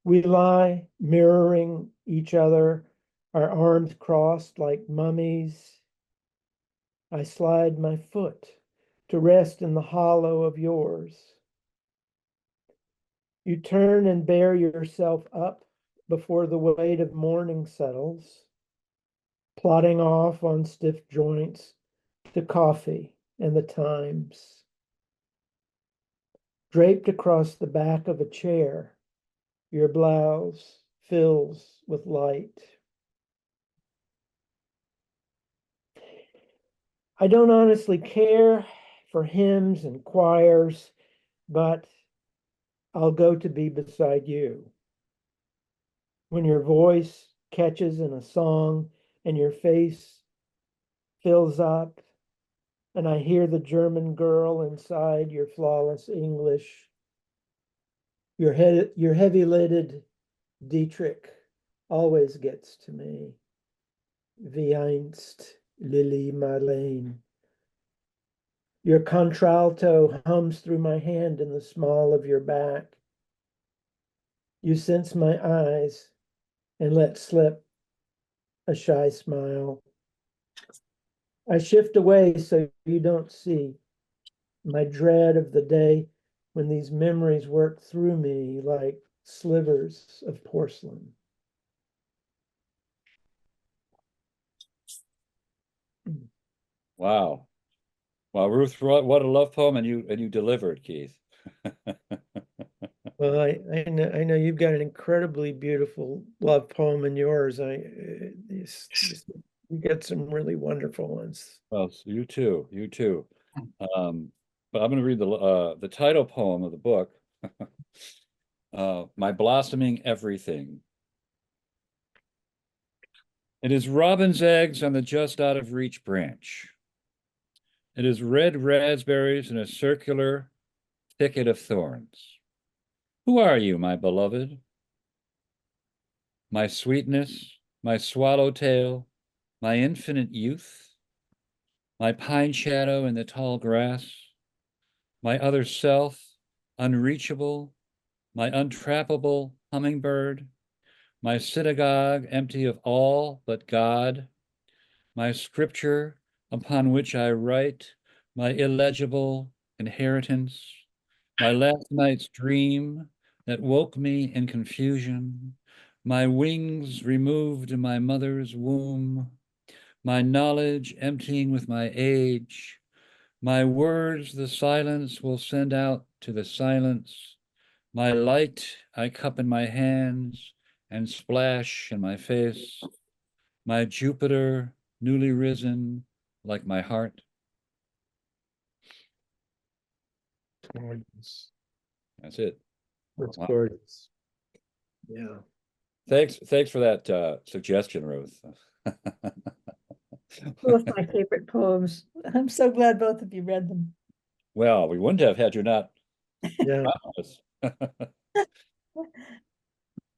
We lie mirroring each other, our arms crossed like mummies. I slide my foot to rest in the hollow of yours. You turn and bear yourself up before the weight of morning settles. plodding off on stiff joints to coffee and the Times. Draped across the back of a chair, your blouse fills with light. I don't honestly care for hymns and choirs, but I'll go to be beside you. When your voice catches in a song and your face fills up, and I hear the German girl inside your flawless English, your heavy-lidded Dietrich always gets to me. Wie einst Lily Marlene. Your contralto hums through my hand in the small of your back. You sense my eyes and let slip a shy smile. I shift away so you don't see my dread of the day when these memories work through me like slivers of porcelain. Wow. Wow, Ruth, what a love poem, and you delivered, Keith. Well, I know you've got an incredibly beautiful love poem in yours. You get some really wonderful ones. Well, you too, you too. But I'm going to read the title poem of the book, My Blossoming Everything. It is robin's eggs on the just out of reach branch. It is red raspberries in a circular thicket of thorns. Who are you, my beloved? My sweetness, my swallowtail, my infinite youth, my pine shadow in the tall grass, my other self, unreachable, my untrappable hummingbird, my synagogue empty of all but God, my scripture upon which I write, my illegible inheritance, my last night's dream that woke me in confusion, my wings removed in my mother's womb, my knowledge emptying with my age, my words the silence will send out to the silence, my light I cup in my hands and splash in my face, my Jupiter newly risen like my heart. Gorgeous. That's it. That's Wow. gorgeous. Yeah. Thanks for that suggestion, Ruth. Two of my favorite poems. I'm so glad both of you read them. Well, we wouldn't have had you not. Yeah.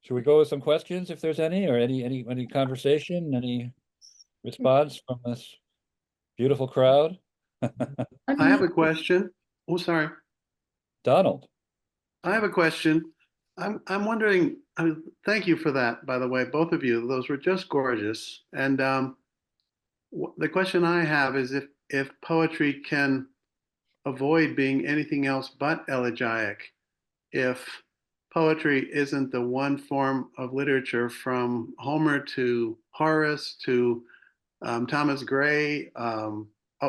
Should we go with some questions if there's any, or any conversation, any response from this beautiful crowd? I have a question. Oh, sorry. Donald. I have a question. I'm wondering, thank you for that, by the way, both of you. Those were just gorgeous. And the question I have is if poetry can avoid being anything else but elegiac, if poetry isn't the one form of literature from Homer to Horace to Thomas Gray,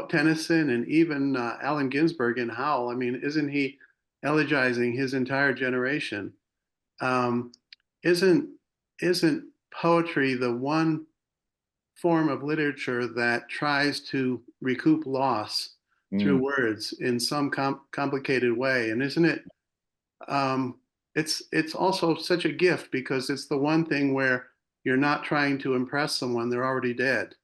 Tennyson, and even Allen Ginsberg in Howl. I mean, isn't he elegizing his entire generation? Um, isn't isn't poetry the one form of literature that tries to recoup loss through Mm. words in some complicated way? And isn't it? Um, it's also such a gift because it's the one thing where you're not trying to impress someone; they're already dead.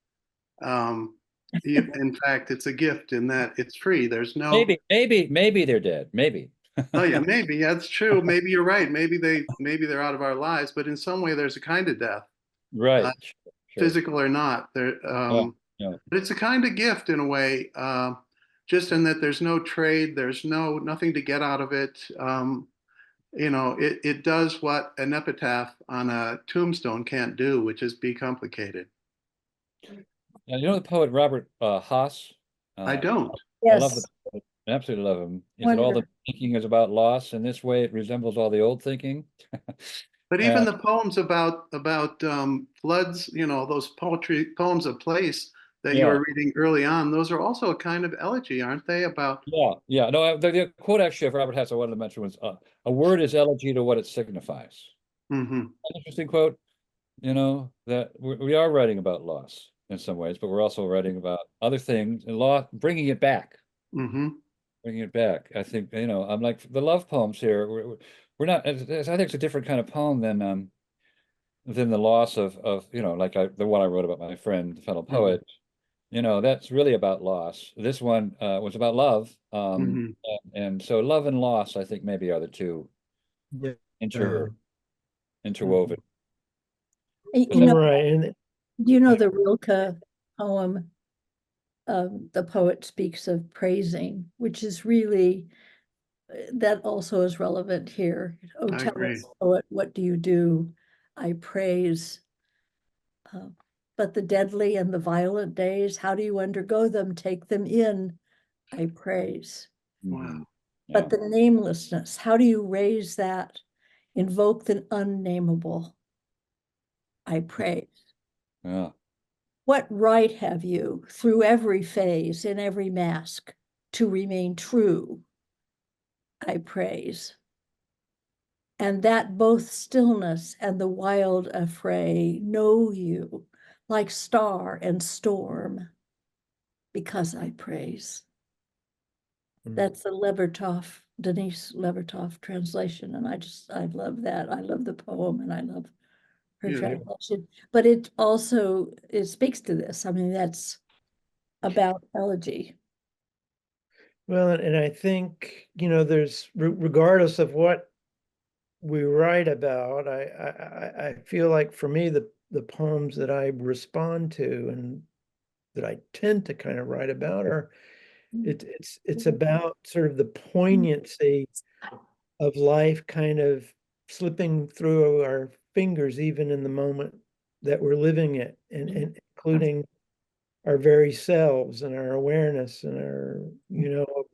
Um, in fact, it's a gift in that it's free. There's no, Maybe they're dead. Maybe. oh yeah, maybe that's true. Maybe you're right. Maybe they're out of our lives. But in some way, there's a kind of death, Right. Sure. physical or not. Yeah. Yeah. But it's a kind of gift in a way, just in that there's no trade. There's nothing to get out of it. It does what an epitaph on a tombstone can't do, which is be complicated. You know the poet Robert Haas? I Uh, don't. I love the Yes, poet. I absolutely love him. He said all the wonderful. thinking is about loss, and this way it resembles all the old thinking. But even the poems about floods, you know, those poetry poems of place that you Yeah, were reading early on, those are also a kind of elegy, aren't they? About yeah. No, the quote actually of Robert Hess I wanted to mention was, "A word is elegy to what it signifies." hmm An interesting quote, that we are writing about loss in some ways, but we're also writing about other things and law, hmm bringing it back. I think, I'm like the love poems here. We're not. I think it's a different kind of poem than the loss of like the one I wrote about my friend, the fellow hmm poet. That's really about loss. This one was about love. hmm And so love and loss, I think maybe are the two Yeah. inter Mhm. interwoven. You All know, right, and do you know the Rilke poem? The poet speaks of praising, which is really, that also is relevant here. Oh, I tell agree. us, poet, what do you do? I praise. Uh, but the deadly and the violent days, how do you undergo them? Take them in. I praise. Mhm. Wow. Yeah. But the namelessness, how do you raise that? Invoke the unnameable. I praise. Yeah. What right have you, through every phase, in every mask, to remain true? I praise. And that both stillness and the wild affray know you, like star and storm, because I praise. That's the Denise Levertov translation. And I love that. I love the poem and I love her Yeah. translation. But it speaks to this. I mean, that's about elegy. well, and I think, there's regardless of what we write about, I feel like for me the poems that I respond to and that I tend to kind of write about are it's about sort of the poignancy of life kind of slipping through our fingers even in the moment that we're living it, and including our very selves and our awareness and our,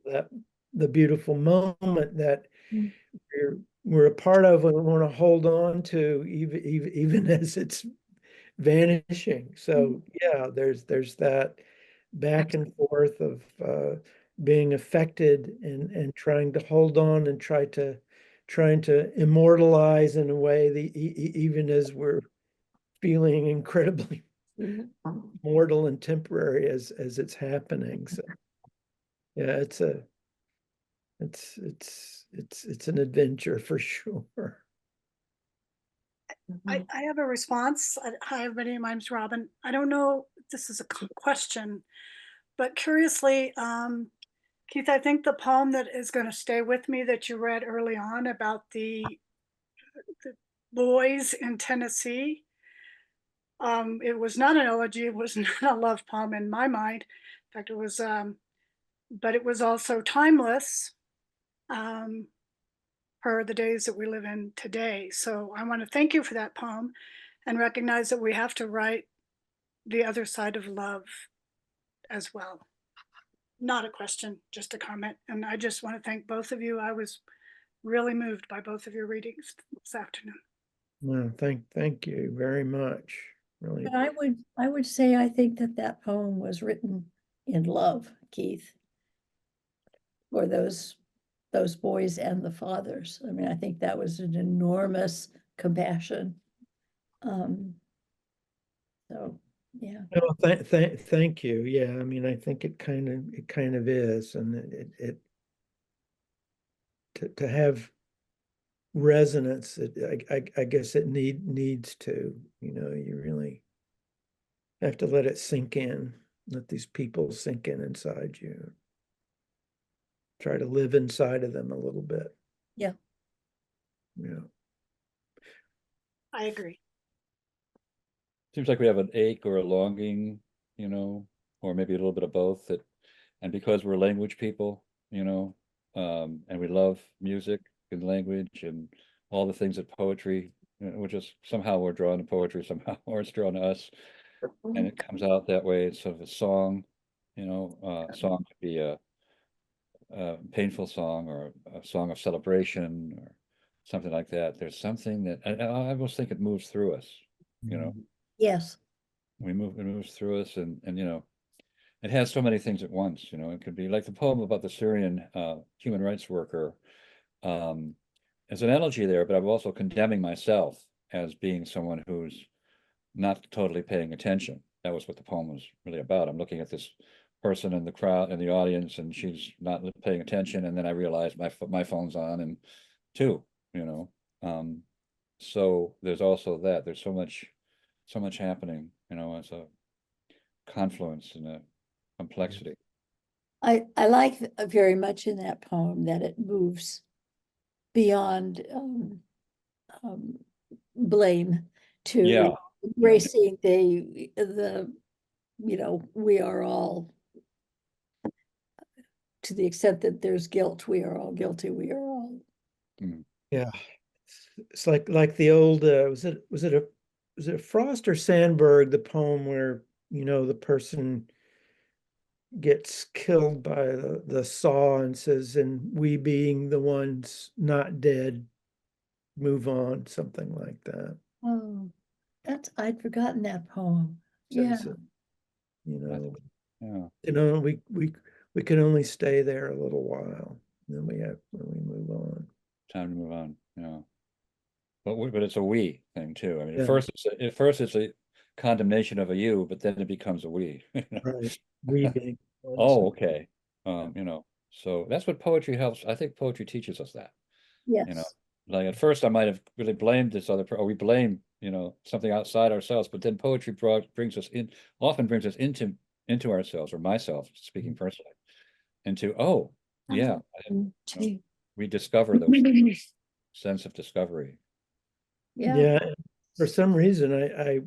that the beautiful moment that we're a part of and we want to hold on to even as it's vanishing. So yeah, there's that back and forth of being affected and trying to hold on and trying to immortalize in a way even as we're feeling incredibly mortal and temporary as it's happening. So yeah, it's an adventure for sure. I have a response. Hi, everybody. My name's Robin. I don't know if this is a question, but curiously, Keith, I think the poem that is going to stay with me that you read early on about the boys in Tennessee, it was not an elegy. It was not a love poem in my mind. In fact, it was, but it was also timeless. Per the days that we live in today. So I want to thank you for that poem and recognize that we have to write the other side of love as well. Not a question, just a comment. And I just want to thank both of you. I was really moved by both of your readings this afternoon. Well, thank you very much. Really. And I would say I think that poem was written in love, Keith, for those boys and the fathers. I mean, I think that was an enormous compassion. So yeah. No, thank you. Yeah, I mean, I think it kind of is, and to have resonance, I guess it needs to, you really have to let it sink in, let these people sink in inside you. Try to live inside of them a little bit. Yeah. Yeah. I agree. Seems like we have an ache or a longing, or maybe a little bit of both and because we're language people, and we love music and language and all the things that poetry, we're just somehow we're drawn to poetry somehow, or it's drawn to us and it comes out that way. It's sort of a song, song could be a painful song or a song of celebration something like that. There's something that I almost think it moves through us, you know. Yes. It moves through us, and it has so many things at once, it could be like the poem about the Syrian human rights worker. Um, there's an elegy there, but I'm also condemning myself as being someone who's not totally paying attention. That was what the poem was really about. I'm looking at this person in the crowd, in the audience, and she's not paying attention, and then I realize my phone's on, and too, you know. Um, so there's also that. There's so much happening, as a confluence and a complexity. I like very much in that poem that it moves beyond um, blame to Yeah. embracing the we are all, to the extent that there's guilt, we are all guilty, we are all. Mm. Yeah. It's like the old was it Frost or Sandburg, the poem where, the person gets killed by the saw and says, and we being the ones not dead, move on, something like that. Oh, I'd forgotten that poem. Yeah. Says, you know, Yeah. we can only stay there a little while. Then when we move on. Time to move on. Yeah. But it's a we thing too. I mean, Yeah. at first it's a condemnation of a you, but then it becomes a we. Right. We being ones. Oh, okay. So that's what poetry helps. I think poetry teaches us that. Yes. Like at first I might have really blamed this or we blame, something outside ourselves, but then poetry often brings us into ourselves, or myself speaking personally, into, oh, yeah, we discover those sense of discovery. Yeah. Yeah. For some reason, I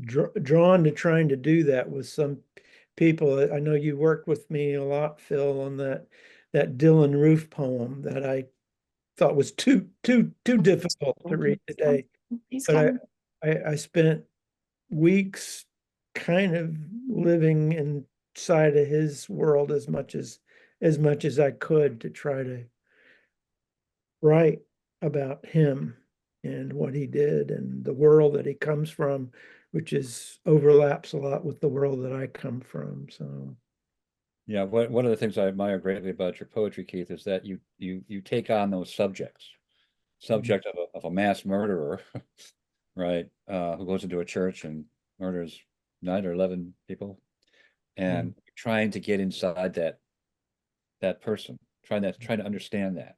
drawn to trying to do that with some people. I know you worked with me a lot, Phil, on that Dylan Roof poem that I thought was too difficult to read today. But I spent weeks kind of living inside of his world as much as I could to try to write about him and what he did and the world that he comes from, which is overlaps a lot with the world that I come from. So Yeah, one of the things I admire greatly about your poetry, Keith, is that you take on those subjects. Subject of a mass murderer, right? Who goes into a church and murders 9 or 11 people, and trying to get inside that person, trying to understand that,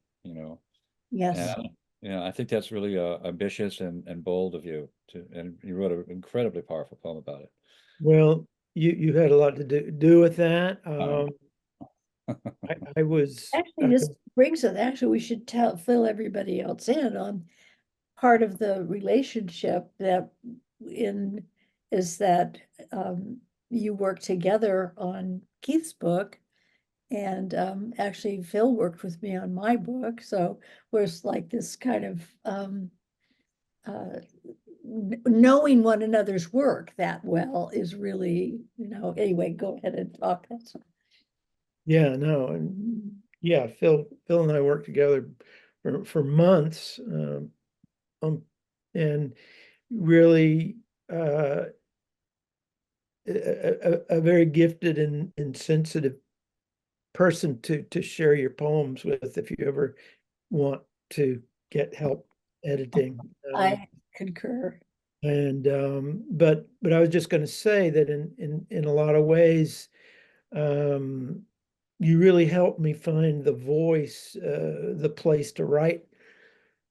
Yes. and I think that's really ambitious and bold of you and you wrote an incredibly powerful poem about it. well, you had a lot to do with that. Um, I was Actually, this brings us, actually, we should fill everybody else in on part of the relationship that in is that you work together on Keith's book. And actually, Phil worked with me on my book, so there's like this kind of uh, knowing one another's work that well is really, anyway, go ahead and talk. That's Yeah, no, and yeah, Phil and I worked together for months, and really a very gifted and sensitive person to share your poems with if you ever want to get help editing. I concur. And but I was just going to say that in a lot of ways, um, you really helped me find the voice, the place to write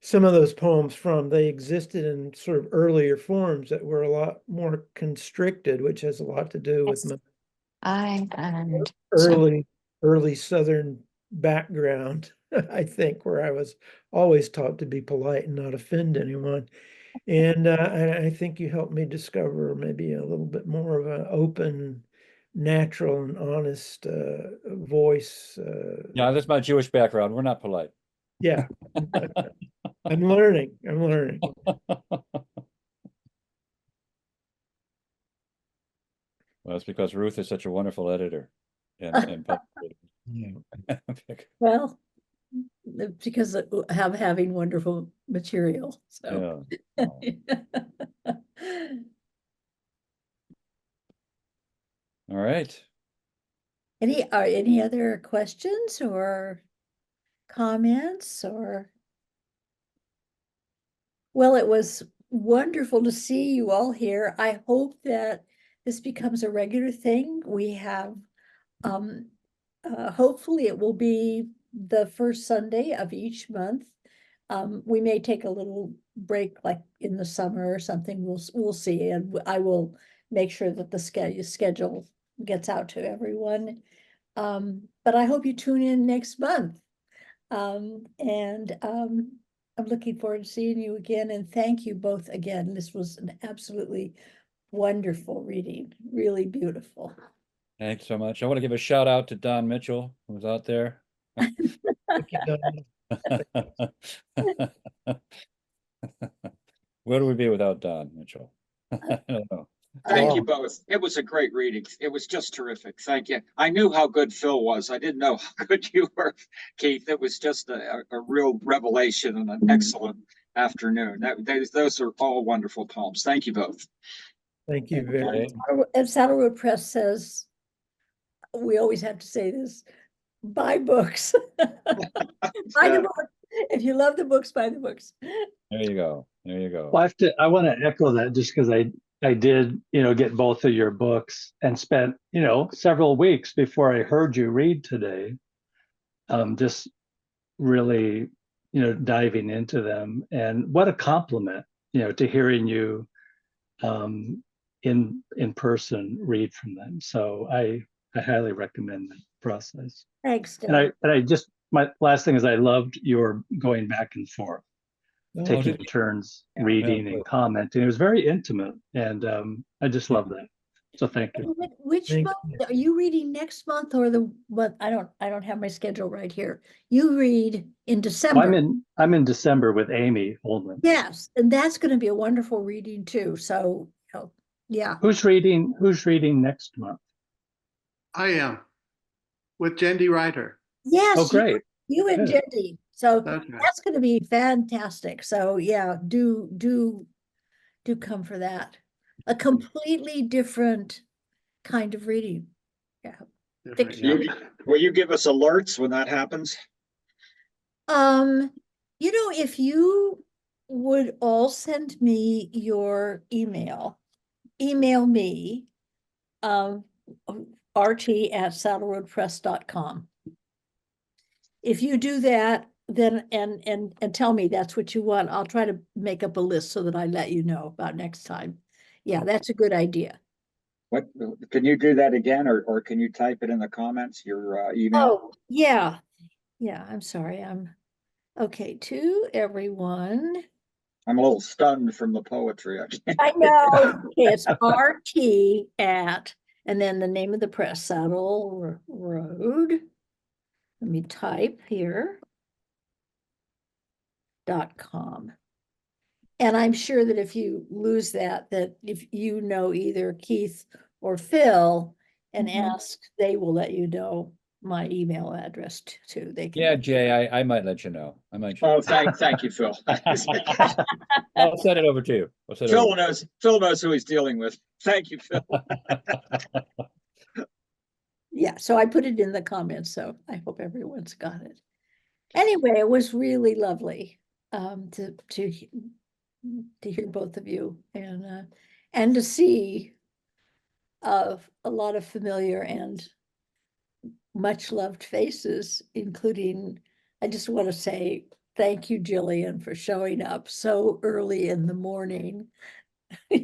some of those poems from. They existed in sort of earlier forms that were a lot more constricted, which has a lot to do with my early early Southern background, I think, where I was always taught to be polite and not offend anyone. And I think you helped me discover maybe a little bit more of an open, natural, and honest voice. yeah, that's my Jewish background. We're not polite. Yeah, I'm learning. I'm learning. Well, it's because Ruth is such a wonderful editor and Yeah. Well, because of having wonderful material, so. Yeah. Oh. All right. Any other questions or comments or? Well, it was wonderful to see you all here. I hope that this becomes a regular thing. We have, hopefully it will be the first Sunday of each month. We may take a little break like in the summer or something. We'll see. And I will make sure that the schedule gets out to everyone. But I hope you tune in next month. I'm looking forward to seeing you again, and thank you both again. This was an absolutely wonderful reading, really beautiful. Thanks so much. I want to give a shout out to Don Mitchell, who's out there. Thank you, Don. Where do we be without Don Mitchell? I don't know. Thank you Wow. both. It was a great reading. It was just terrific. Thank you. I knew how good Phil was. I didn't know how good you were, Keith. It was just a real revelation and an excellent afternoon. Those are all wonderful poems. Thank you both. Thank you very Okay. much. And Saddle Road Press says, we always have to say this, buy books. Buy the book. If you love the books, buy the books. There you go. There you go. Well, I want to echo that just because I did, get both of your books and spent, several weeks before I heard you read today, just really, diving into them. And what a compliment, to hearing you in person read from them. So I highly recommend that process. Thanks, And I just, my last thing is I loved your going back and forth, taking did you? turns Yeah. reading Yeah. and commenting. It was very intimate, and I just love that. So thank you. Which Thank month you. are you reading next month or the what? I don't have my schedule right here. You read in December. I'm in December with Amy Oldman. Yes, and that's going to be a wonderful reading too. So, yeah. Who's reading next month? I am with Jendi Ryder. Yes, Oh, great. you and Good. Jenny. So That's right. that's going to be fantastic. So yeah, do come for that. A completely different kind of reading. Yeah. Different, Fiction. yeah. Will you give us alerts when that happens? If you would all send me your email me, rt@saddleroadpress.com. If you do that, then and tell me that's what you want, I'll try to make up a list so that I let you know about next time. Yeah, that's a good idea. What can you do that again, or can you type it in the comments, your email? Oh, yeah. Yeah, I'm sorry. Okay, to everyone. I'm a little stunned from the poetry. I know. Okay, it's RT at, and then the name of the press, Saddle Road. Let me type here. .com. And I'm sure that if you lose that if you know either Keith or Phil and ask, they will let you know my email address too. They can. Yeah, Jay, I might let you know. I might. Oh, thank you, Phil. I'll send it over to you. Phil knows who he's dealing with. Thank you, Phil. Yeah, so I put it in the comments, so I hope everyone's got it. Anyway, it was really lovely to hear both of you and to see a lot of familiar and much loved faces, including, I just want to say thank you, Jillian, for showing up so early in the morning. Are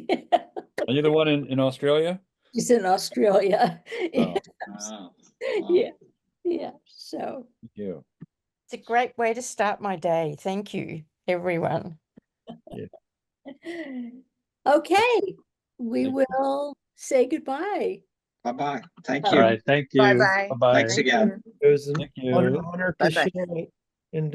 you the one in Australia? She's in Australia. Oh, Wow. Yeah, yeah. So thank you. It's a great way to start my day. Thank you, everyone. okay, we Thank you. will say goodbye. Bye-bye. Thank All you. right. Thank you. Bye-bye. Bye-bye. Thanks again. It was an Thank you. honor to Bye-bye. share in